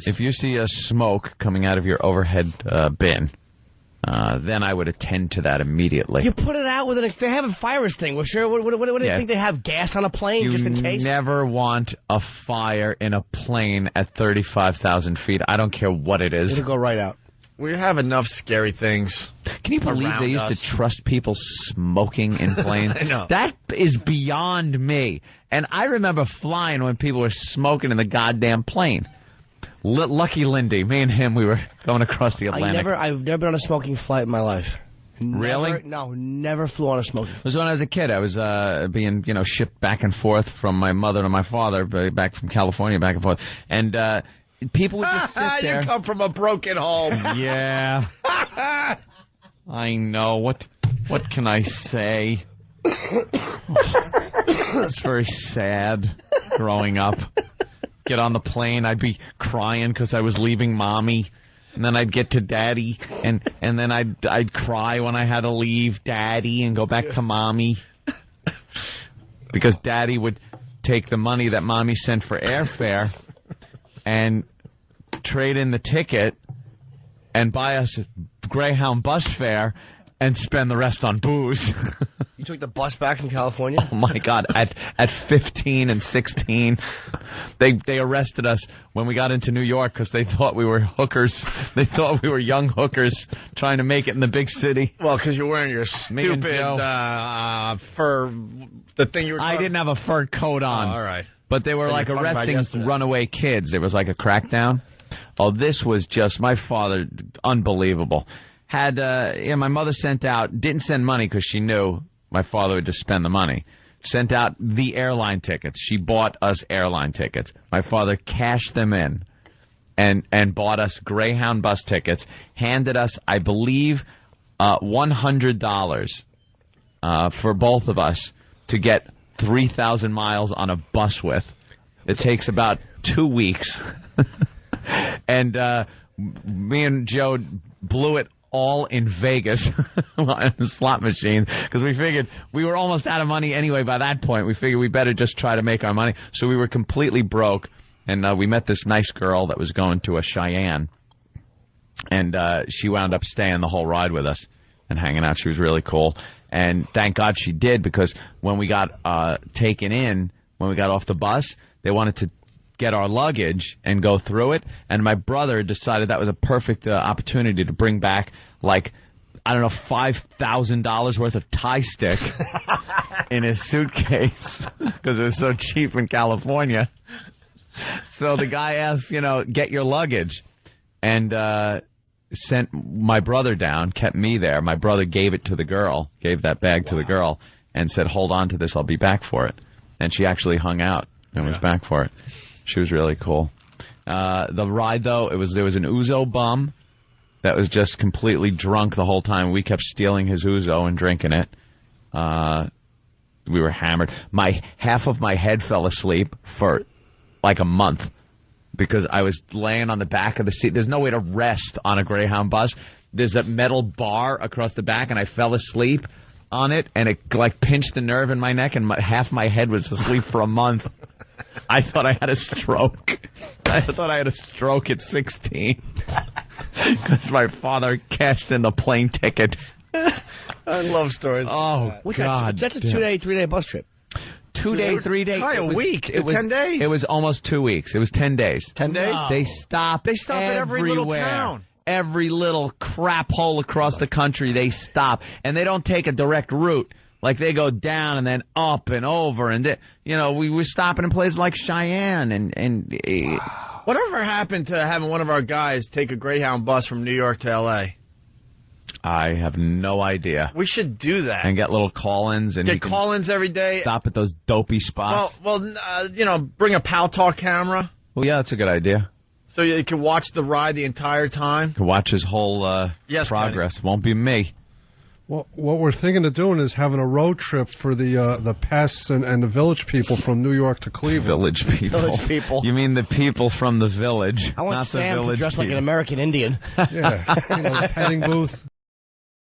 If you see a smoke coming out of your overhead bin, then I would attend to that immediately. You put it out with it. They have a fire extinguisher. What do you think? They have gas on a plane just in case? You never want a fire in a plane at 35,000 feet. I don't care what it is. It'll go right out. We have enough scary things. Can you believe they used to trust people smoking in planes? I know. That is beyond me. And I remember flying when people were smoking in the goddamn plane. Lucky Lindy, me and him, we were going across the Atlantic. I've never been on a smoking flight in my life. Really? No, never flew on a smoking flight. It was when I was a kid. I was being, shipped back and forth from my mother to my father, back from California, back and forth. And people would just sit there. You come from a broken home. Yeah. I know. What can I say? It's very sad growing up. Get on the plane, I'd be crying because I was leaving Mommy. And then I'd get to Daddy, and then I'd cry when I had to leave Daddy and go back to Mommy. Because Daddy would take the money that Mommy sent for airfare and trade in the ticket and buy us a Greyhound bus fare and spend the rest on booze. You took the bus back from California? Oh, my God. At 15 and 16, they arrested us when we got into New York because they thought we were hookers. They thought we were young hookers trying to make it in the big city. Well, because you're wearing your stupid fur, the thing you were I didn't have a fur coat on. Oh, all right. But they were like arresting runaway kids. There was like a crackdown. Oh, this was just, my father, unbelievable. Had, my mother didn't send money because she knew my father would just spend the money. Sent out the airline tickets. She bought us airline tickets. My father cashed them in and bought us Greyhound bus tickets, handed us, I believe, $100 for both of us to get 3,000 miles on a bus with. It takes about 2 weeks. And me and Joe blew it all in Vegas on a slot machine because we figured we were almost out of money anyway by that point. We figured we better just try to make our money. So we were completely broke, and we met this nice girl that was going to a Cheyenne, and she wound up staying the whole ride with us and hanging out. She was really cool, and thank God she did because when we got taken in, when we got off the bus, they wanted to get our luggage and go through it, and my brother decided that was a perfect opportunity to bring back, like, I don't know, $5,000 worth of Thai stick in his suitcase because it was so cheap in California. So the guy asked, get your luggage, and sent my brother down, kept me there. My brother gave it to the girl, gave that bag to the girl, and said, hold on to this, I'll be back for it. And she actually hung out and was back for it. She was really cool. The ride, though, there was an Ouzo bum that was just completely drunk the whole time. We kept stealing his Ouzo and drinking it. We were hammered. Half of my head fell asleep for like a month because I was laying on the back of the seat. There's no way to rest on a Greyhound bus. There's a metal bar across the back, and I fell asleep on it, and it like pinched the nerve in my neck, and half my head was asleep for a month. I thought I had a stroke. I thought I had a stroke at 16 because my father cashed in the plane ticket. I love stories. Oh, God. That's a 3-day bus trip. 2 day, 3 day. Probably a week. It was 10 days. It was almost 2 weeks. It was 10 days. 10 days? No. They stop at every little town. Every little crap hole across the country, they stop. And they don't take a direct route. Like, they go down and then up and over. And, we were stopping in places like Cheyenne. And Whatever happened to having one of our guys take a Greyhound bus from New York to L.A.? I have no idea. We should do that. And get little call-ins. And get call-ins every day. Stop at those dopey spots. Well, bring a Pal Talk camera. Well, yeah, that's a good idea. So you can watch the ride the entire time? You can watch his whole progress. Kenny. Won't be me. Well, what we're thinking of doing is having a road trip for the pests and the village people from New York to Cleveland. Village people. Village people. You mean the people from the village? I want not Sam the village to dress like people. an American Indian. Yeah, petting booth.